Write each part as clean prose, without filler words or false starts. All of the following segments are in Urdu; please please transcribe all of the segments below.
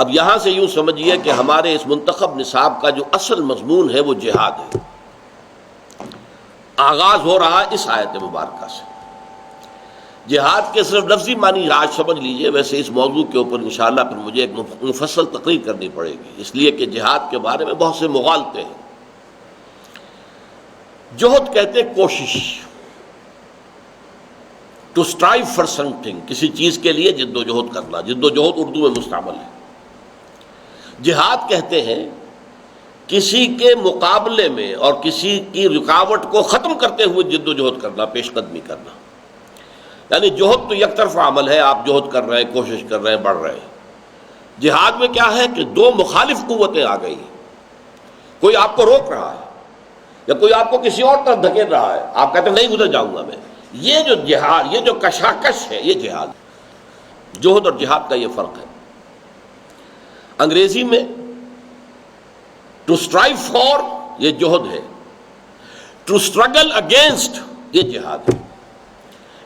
اب یہاں سے یوں سمجھیے کہ ہمارے اس منتخب نصاب کا جو اصل مضمون ہے وہ جہاد ہے. آغاز ہو رہا ہے اس آیت مبارکہ سے. جہاد کے صرف لفظی معنی آج سمجھ لیجئے، ویسے اس موضوع کے اوپر انشاءاللہ پھر مجھے ایک مفصل تقریر کرنی پڑے گی، اس لیے کہ جہاد کے بارے میں بہت سے مغالطے ہیں. جہد کہتے ہیں کوشش، to strive for something, کسی چیز کے لیے جد و جہد کرنا. جد و جہد اردو میں مستعمل ہے. جہاد کہتے ہیں کسی کے مقابلے میں اور کسی کی رکاوٹ کو ختم کرتے ہوئے جد و جہد کرنا، پیش قدمی کرنا. یعنی جہد تو یک طرفہ عمل ہے، آپ جہد کر رہے ہیں، کوشش کر رہے ہیں، بڑھ رہے ہیں. جہاد میں کیا ہے کہ دو مخالف قوتیں آ گئی، کوئی آپ کو روک رہا ہے یا کوئی آپ کو کسی اور طرف دھکیل رہا ہے، آپ کہتے ہیں نہیں گزر جاؤں گا میں. یہ جو جہاد، یہ جو کشاکش ہے، یہ جہاد. جہد اور جہاد کا یہ فرق ہے. انگریزی میں ٹو اسٹرائیو فار یہ جہد ہے، ٹو اسٹرگل اگینسٹ یہ جہاد ہے.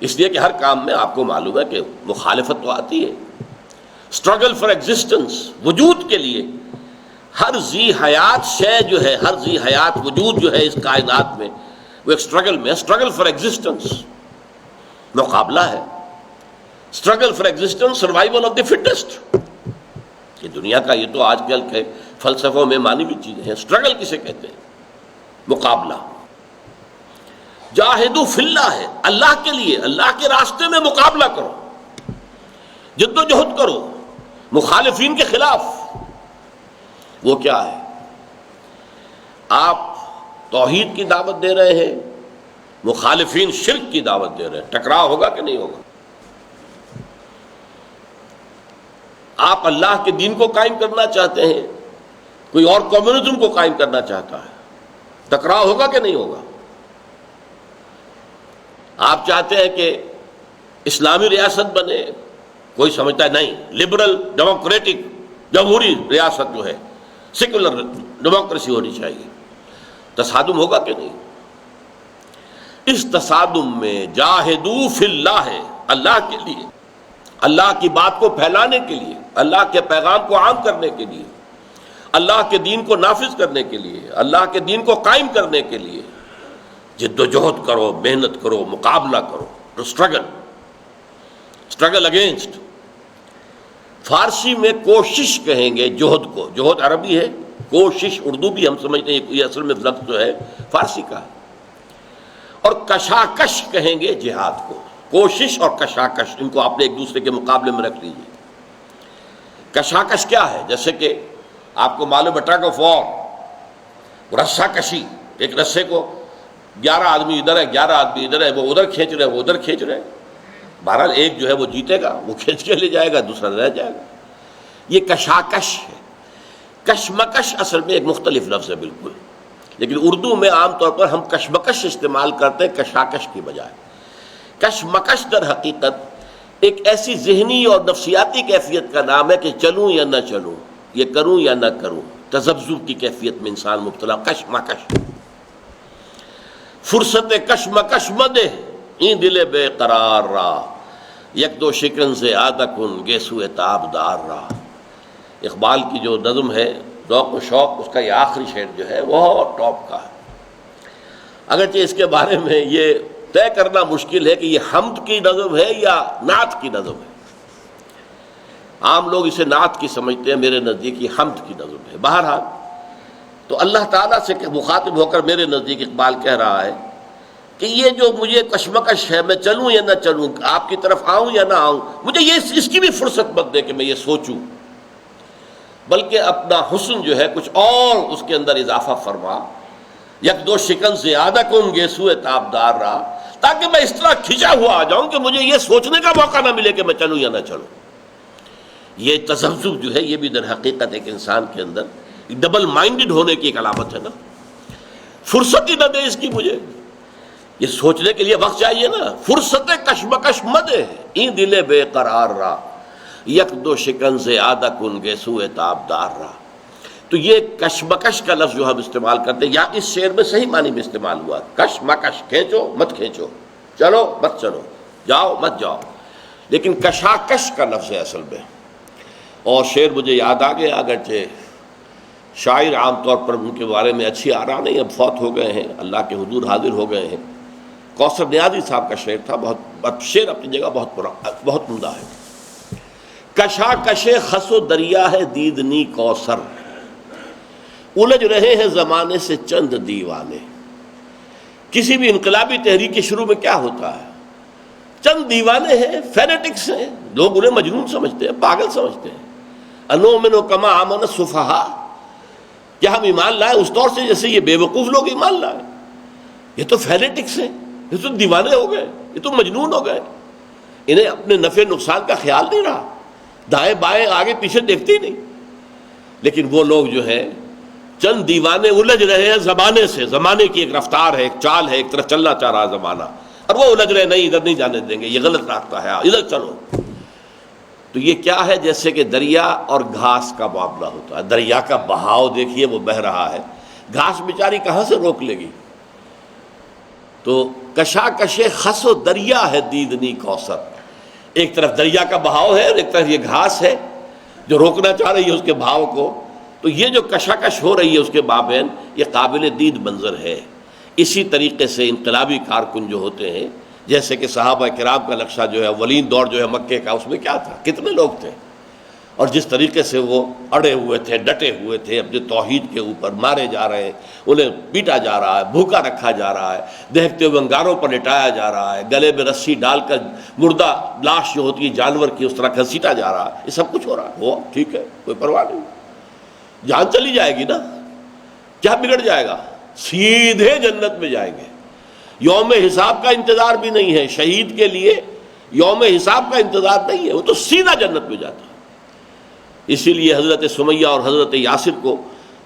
اس لیے کہ ہر کام میں آپ کو معلوم ہے کہ مخالفت تو آتی ہے. اسٹرگل فار ایگزسٹنس، وجود کے لیے. ہر ذی حیات شے جو ہے، ہر ذی حیات وجود جو ہے اس کائنات میں، وہ ایک اسٹرگل میں، اسٹرگل فار ایگزسٹنس، مقابلہ ہے. Struggle for existence, survival of the fittest. یہ دنیا کا، یہ تو آج کل کے فلسفوں میں مانی بھی چیزیں ہیں. اسٹرگل کسے کہتے ہیں؟ مقابلہ. جاہدوا فی اللہ ہے، اللہ کے لیے، اللہ کے راستے میں مقابلہ کرو، جد و جہد کرو مخالفین کے خلاف. وہ کیا ہے؟ آپ توحید کی دعوت دے رہے ہیں، مخالفین شرک کی دعوت دے رہے ہیں. ٹکراؤ ہوگا کہ نہیں ہوگا؟ آپ اللہ کے دین کو قائم کرنا چاہتے ہیں، کوئی اور کمیونزم کو قائم کرنا چاہتا ہے، ٹکراؤ ہوگا کہ نہیں ہوگا؟ آپ چاہتے ہیں کہ اسلامی ریاست بنے، کوئی سمجھتا ہے نہیں، لبرل ڈیموکریٹک جمہوری ریاست جو ہے، سیکولر ڈیموکریسی ہونی چاہیے. تصادم ہوگا کہ نہیں؟ اس تصادم میں جاہدوا فی اللہ ہے، اللہ کے لیے، اللہ کی بات کو پھیلانے کے لیے، اللہ کے پیغام کو عام کرنے کے لیے، اللہ کے دین کو نافذ کرنے کے لیے، اللہ کے دین کو قائم کرنے کے لیے جد و جہد کرو، محنت کرو، مقابلہ کرو. To struggle, struggle against. Farsi میں کوشش کہیں گے جہد کو. جہد عربی ہے، کوشش اردو بھی ہم سمجھتے ہیں، یہ اصل میں لفظ جو ہے فارسی کا ہے. اور کشاکش کہیں گے جہاد کو. کوشش اور کشاکش، ان کو آپ نے ایک دوسرے کے مقابلے میں رکھ لیجیے. کشاکش کیا ہے؟ جیسے کہ آپ کو معلوم ہے ٹگ آف وار، رسا کشی. ایک رسے کو 11 آدمی ادھر ہے، 11 آدمی ادھر ہے، وہ ادھر کھینچ رہے ہیں، وہ ادھر کھینچ رہے ہیں. بہرحال ایک جو ہے وہ جیتے گا، وہ کھینچ کے لے جائے گا، دوسرا رہ جائے گا. یہ کشاکش ہے. کشمکش اصل میں ایک مختلف لفظ ہے بالکل، لیکن اردو میں عام طور پر ہم کشمکش استعمال کرتے ہیں کشاکش کی بجائے. کشمکش در حقیقت ایک ایسی ذہنی اور نفسیاتی کیفیت کا نام ہے کہ چلوں یا نہ چلوں، یہ کروں یا نہ کروں، تذبذب کی کیفیت میں انسان مبتلا. کشمکش، فرصت کشمکش مدے این دل بے قرار را، یک دو شکن سے آدھا کن گیسو تاب دار را. اقبال کی جو نظم ہے ذوق و شوق، اس کا یہ آخری شعر جو ہے وہ ٹاپ کا ہے. اگرچہ اس کے بارے میں یہ طے کرنا مشکل ہے کہ یہ حمد کی نظم ہے یا نعت کی نظم ہے. عام لوگ اسے نعت کی سمجھتے ہیں، میرے نزدیک یہ حمد کی نظم ہے. بہرحال تو اللہ تعالیٰ سے مخاطب ہو کر میرے نزدیک اقبال کہہ رہا ہے کہ یہ جو مجھے کشمکش ہے، میں چلوں یا نہ چلوں، آپ کی طرف آؤں یا نہ آؤں، مجھے یہ اس کی بھی فرصت مت دے کہ میں یہ سوچوں، بلکہ اپنا حسن جو ہے کچھ اور اس کے اندر اضافہ فرما. یک دو شکن زیادہ کن گیسو تابدار رہا، تاکہ میں اس طرح کھنچا ہوا آ جاؤں کہ مجھے یہ سوچنے کا موقع نہ ملے کہ میں چلوں یا نہ چلوں. یہ تذبذب جو ہے یہ بھی در حقیقت ایک انسان کے اندر ڈبل مائنڈڈ ہونے کی ایک علامت ہے نا. فرصت ہی نہ دے اس کی، مجھے یہ سوچنے کے لیے وقت چاہیے نا. فرصت کشمکش مدے این دل بے قرار را، یک دو شکن سے آدھا کن گیسو تابدار را. تو یہ کشمکش کا لفظ جو ہم استعمال کرتے ہیں، یا اس شعر میں صحیح معنی میں استعمال ہوا، کشمکش، کھینچو مت کھینچو، چلو مت چلو، جاؤ مت جاؤ. لیکن کشاکش کا لفظ ہے اصل میں، اور شعر مجھے یاد آ گیا، اگرچہ شاعر عام طور پر ان کے بارے میں اچھی آرا نہیں، اب فوت ہو گئے ہیں، اللہ کے حضور حاضر ہو گئے ہیں۔ کوثر نیازی صاحب کا شعر تھا، بہت شعر اپنی جگہ بہت عمدہ ہے۔ کشا کشے خس و دریا ہے دیدنی کوثر، الجھ رہے ہیں زمانے سے چند دیوانے۔ کسی بھی انقلابی تحریک کے شروع میں کیا ہوتا ہے؟ چند دیوانے ہیں، فینیٹکس ہیں، لوگ انہیں مجنون سمجھتے ہیں، پاگل سمجھتے ہیں۔ انؤمن کما آمن السفہاء، کیا ہم ایمان لائے اس طور سے جیسے یہ بے وقوف لوگ ایمان لائے؟ یہ تو فینیٹکس ہیں، یہ تو دیوانے ہو گئے، یہ تو مجنون ہو گئے، انہیں اپنے نفع نقصان کا خیال نہیں رہا، دائیں بائیں آگے پیچھے دیکھتے ہی نہیں۔ لیکن وہ لوگ جو ہیں چند دیوانے الجھ رہے ہیں زمانے سے، زمانے کی ایک رفتار ہے، ایک چال ہے، ایک طرف چلنا چاہ رہا ہے زمانہ، اور وہ الجھ رہے نہیں، ادھر نہیں جانے دیں گے، یہ غلط راستہ ہے، ادھر چلو۔ تو یہ کیا ہے؟ جیسے کہ دریا اور گھاس کا معاملہ ہوتا ہے۔ دریا کا بہاؤ دیکھیے، وہ بہہ رہا ہے، گھاس بیچاری کہاں سے روک لے گی؟ تو کشا کشے خس و دریا ہے دیدنی کوثر، ایک طرف دریا کا بہاؤ ہے اور ایک طرف یہ گھاس ہے جو روکنا چاہ رہی ہے اس کے بہاؤ کو۔ تو یہ جو کشاکش ہو رہی ہے اس کے مابین، یہ قابل دید منظر ہے۔ اسی طریقے سے انقلابی کارکن جو ہوتے ہیں، جیسے کہ صحابہ کرام کا نقشہ جو ہے اولین دور جو ہے مکے کا، اس میں کیا تھا؟ کتنے لوگ تھے، اور جس طریقے سے وہ اڑے ہوئے تھے، ڈٹے ہوئے تھے اپنے توحید کے اوپر، مارے جا رہے ہیں، انہیں پیٹا جا رہا ہے، بھوکا رکھا جا رہا ہے، دیکھتے ہوئے انگاروں پر لٹایا جا رہا ہے، گلے میں رسی ڈال کر مردہ لاش جو ہوتی ہے جانور کی اس طرح گھسیٹا جا رہا ہے، یہ سب کچھ ہو رہا ہے۔ وہ ٹھیک ہے، کوئی پرواہ نہیں، جان چلی جائے گی نا، کیا بگڑ جائے گا؟ سیدھے جنت میں جائیں گے، یوم حساب کا انتظار بھی نہیں ہے شہید کے لیے، یوم حساب کا انتظار نہیں ہے، وہ تو سیدھا جنت میں جاتا ہے۔ اسی لیے حضرت سمیہ اور حضرت یاسر کو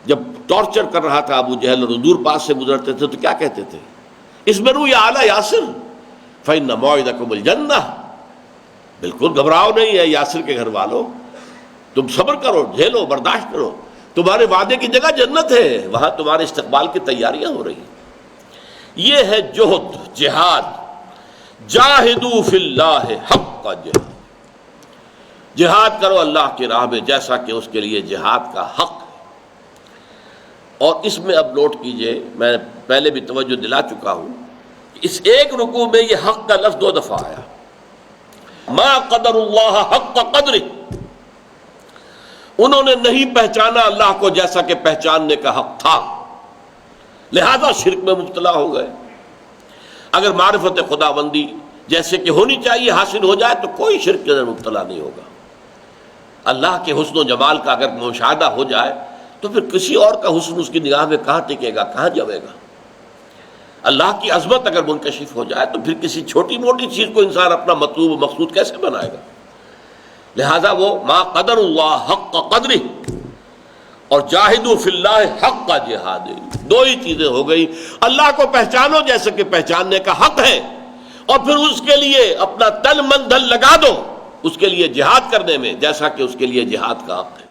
جب ٹارچر کر رہا تھا ابو جہل اور حضور پاس سے گزرتے تھے تو کیا کہتے تھے؟ اصبروا یا آل یاسر فإن موعدکم الجنہ، بالکل گھبراؤ نہیں ہے یاسر کے گھر والوں، تم صبر کرو، جھیلو، برداشت کرو، تمہارے وعدے کی جگہ جنت ہے، وہاں تمہارے استقبال کی تیاریاں ہو رہی ہیں۔ یہ ہے جہد، جہاد، جاہدوا فی اللہ حق جہاد، جہاد کرو اللہ کی راہ میں جیسا کہ اس کے لیے جہاد کا حق ہے۔ اور اس میں اب نوٹ کیجئے، میں پہلے بھی توجہ دلا چکا ہوں کہ اس ایک رکوع میں یہ حق کا لفظ 2 دفعہ آیا، ما قدر اللہ حق قدرہ، انہوں نے نہیں پہچانا اللہ کو جیسا کہ پہچاننے کا حق تھا، لہذا شرک میں مبتلا ہو گئے۔ اگر معرفت خداوندی جیسے کہ ہونی چاہیے حاصل ہو جائے تو کوئی شرک کے اندر مبتلا نہیں ہوگا۔ اللہ کے حسن و جمال کا اگر مشاہدہ ہو جائے تو پھر کسی اور کا حسن اس کی نگاہ میں کہاں ٹکے گا، کہاں جمے گا؟ اللہ کی عظمت اگر منکشف ہو جائے تو پھر کسی چھوٹی موٹی چیز کو انسان اپنا مطلوب و مقصود کیسے بنائے گا؟ لہذا وہ ما قدر اللہ حق قدرہ اور جاہدوا فی اللہ حق جہاد، 2 ہی چیزیں ہو گئی، اللہ کو پہچانو جیسے کہ پہچاننے کا حق ہے، اور پھر اس کے لیے اپنا تن من دھن لگا دو، اس کے لیے جہاد کرنے میں جیسا کہ اس کے لیے جہاد کا حق ہے۔